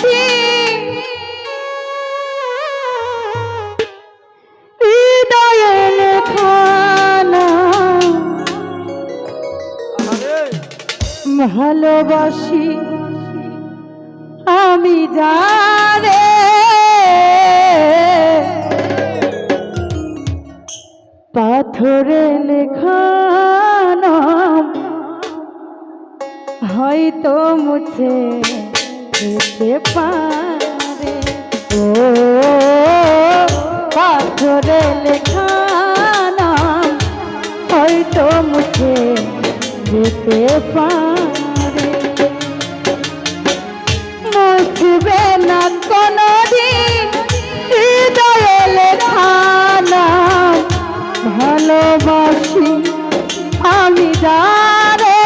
দিন হৃদয়ে লেখানা ভালোবাসি আমি জানে পাথরে লেখা নাম হয়তো মুছে যেতে পারে। ও পাথরে লেখা নাম হয়তো মুছে যেতে পারে। মুছবে না কোনোদিন হৃদয়ে লেখা নাম ভালোবাসি আমি জানে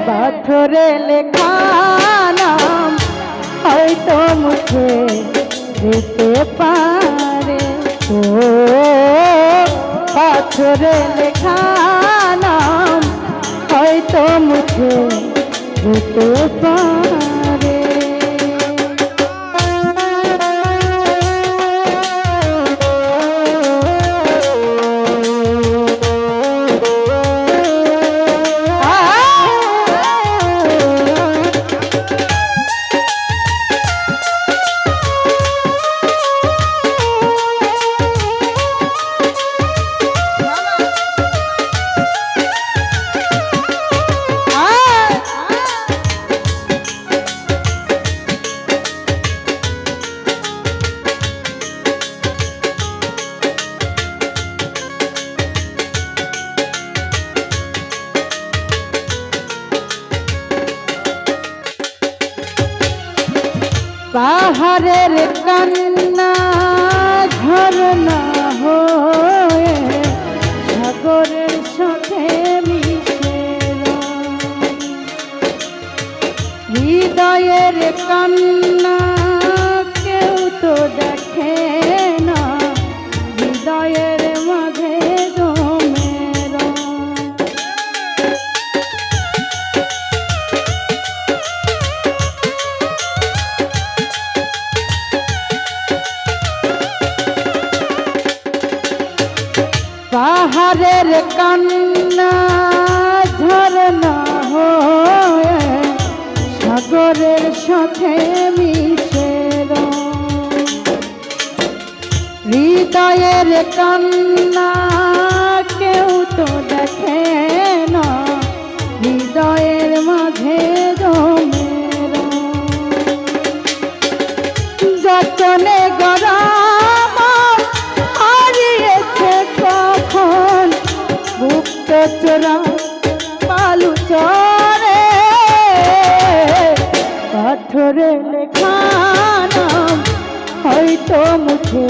পাথরে লেখা নাম হয়তো মুছে যেতে পারে। ও পাথরে লেখা নাম হয়তো মুছে যেতে পারে। পাহাড়ের কান্না ঝরনা হয়ে সাগরের সাথে মিশে হৃদয়ের কান্না কেউ তো দেখে না হৃদয়ের মাঝে জমে পাহাড়ের কান্না ঝরনা হয়ে সাগরের সাথে মিশে হৃদয়ের কান্না কেউ তো দেখে না হৃদয়ের মাঝে জমে যতনে গড়া চোরা পালু চরে পাথরে লেখা নাম হয়তো মুছে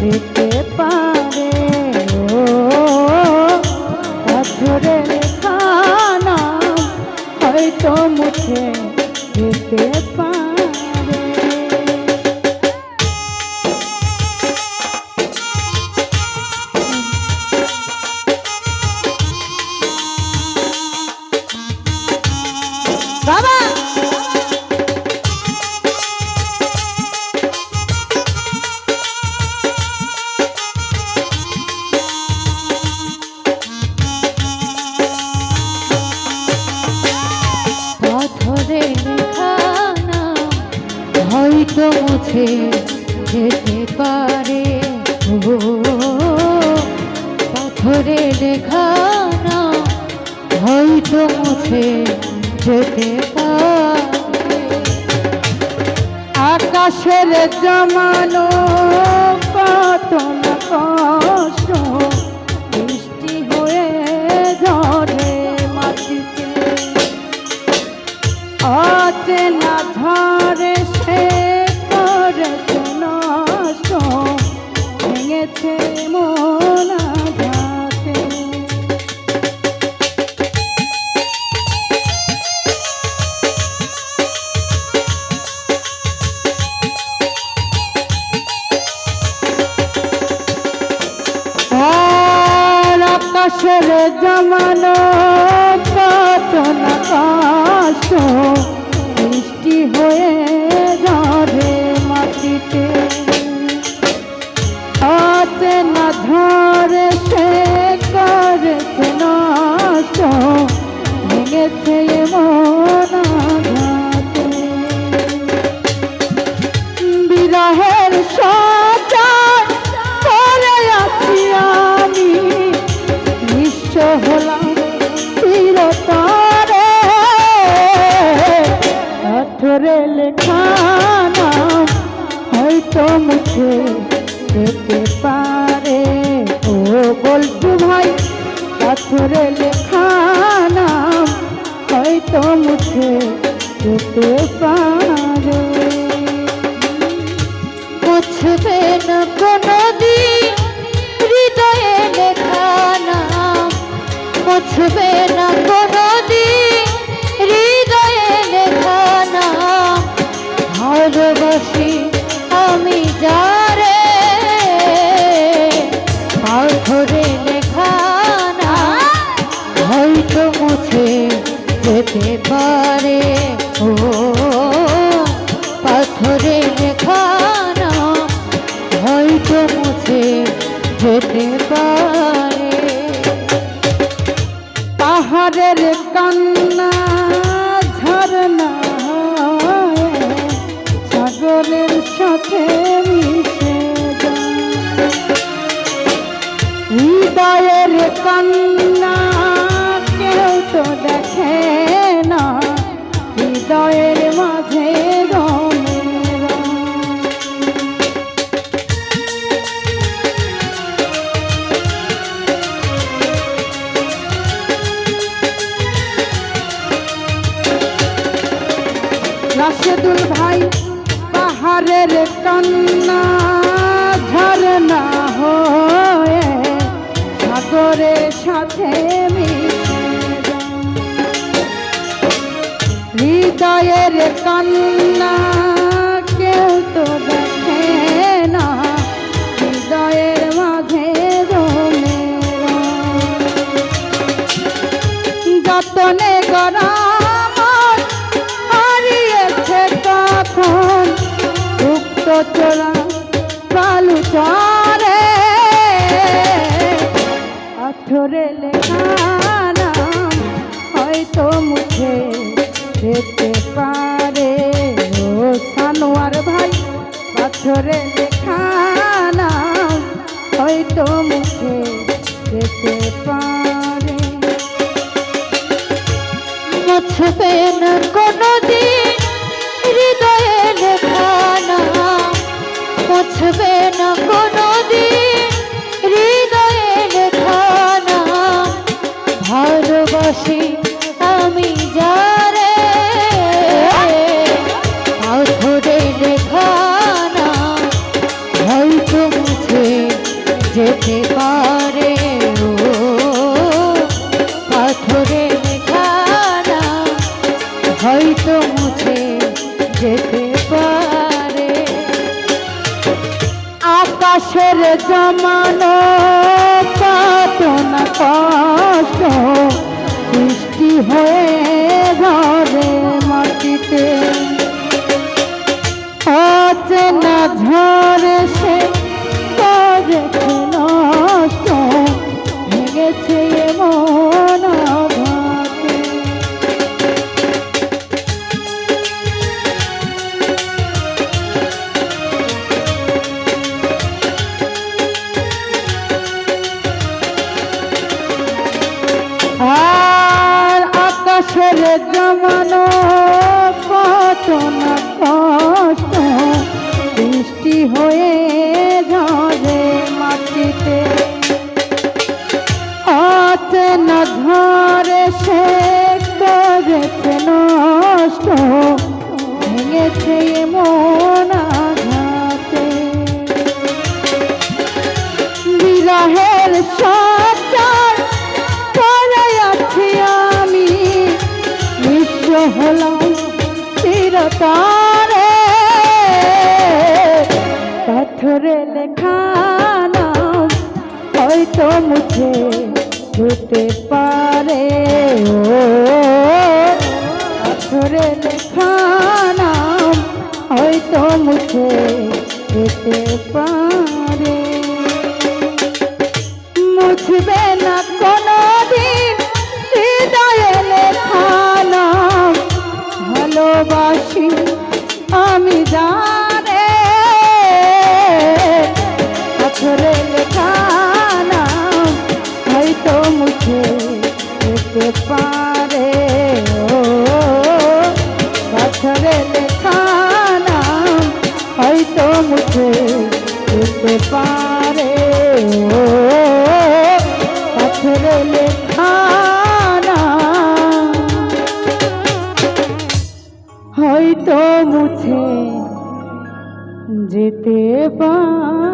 যেতে পারে। ও পাথরে লেখা নাম হয়তো মুছে যেতে পারে। বাবা পাথরে লেখা নাম হয়তো মুছে যেতে পারে। ও পাথরে লেখা নাম হয়তো মুছে যেতে পারে। আকাশের জমানো কত না কষ্ট বৃষ্টি হয়ে ঝরে মাটিতে অচেনা ঝড়ে সে করেছে নষ্ট ভেঙেছে মন আঘাতে। আকাশের জমানো কত না কষ্ট পাথরে লেখা নাম হয়তো মুছে যেতে পারে। ও বলটু ভাই, পাথরে লেখা নাম হয়তো মুছে যেতে পারে। মুছবে না কোনোদিন হৃদয়ে লেখা নাম, মুছবে না কোনোদিন হৃদয়ে লেখা নাম। ভালোবাসি আমি যারে, পাথরে লেখা নাম হয়তো মুছে যেতে পারে। ও পাথরে লেখা নাম হয়তো মুছে যেতে পারে। পাহাড়ের কান্না ঝরনা হয়ে সাগরের সাথে মিশে যায়। হৃদয়ের কান্না কেউ তো দেখে না, হৃদয়ের মাঝে রমে রয়। রাশেদুল ভাই, পাহাড়ের কান্না ঝরনা হয়ে সাগরের সাথে মিশে যায়। হৃদয়ের কান্না কেউ তো দেখে না, হৃদয়ের মাঝে রমে রয়। যতনে গড়া তখন উক্ত চোরা কালু চরে, পাথরে লেখা নাম হয়তো মুছে যেতে পারে। ও সানোয়ার ভাই, পাথরে লেখা নাম হয়তো মুছে যেতে পারে। মুছবে না কোনোদিন হৃদয়ে লেখা নাম, মুছবে না কোনোদিন হৃদয়ে লেখা নাম। ভালোবাসি আমি যারে, পাথরে লেখা নাম হয়তো মুছে যেতে পারে। ও পাথরে লেখা নাম হয়তো মুছে যেতে পারে। আকাশের জমানো কত না কষ্ট, বৃষ্টি হয়ে ঘরে মাটিতে অচেনা ঝড়ে সে করেছে নষ্ট, ভেঙেছে মন আঘাতে। আর আকাশের জমানো কত না কষ্ট, বৃষ্টি হয়ে ঝরে মাটিতে অচেনা ঝড়ে সে করেছে নষ্ট, ভেঙেছে মন আঘাতে। বিরহের সঞ্চার করে আছি আমি, নিঃস্ব হলাম চিরতরে। পাথরে লেখা নাম হয়তো মুছে যেতে পারে। ও পাথরে লেখা নাম হয়তো মুছে যেতে পারে। মুছবে না কোনোদিন হৃদয়ে লেখা নাম, ভালোবাসি আমি জানে, পাথরে লেখা নাম হয়তো মুছে যেতে পারে। ও পাথরে লেখা মুছে যেতে পারে ও পাথরে লেখা নাম হয়তো মুছে যেতে পারে।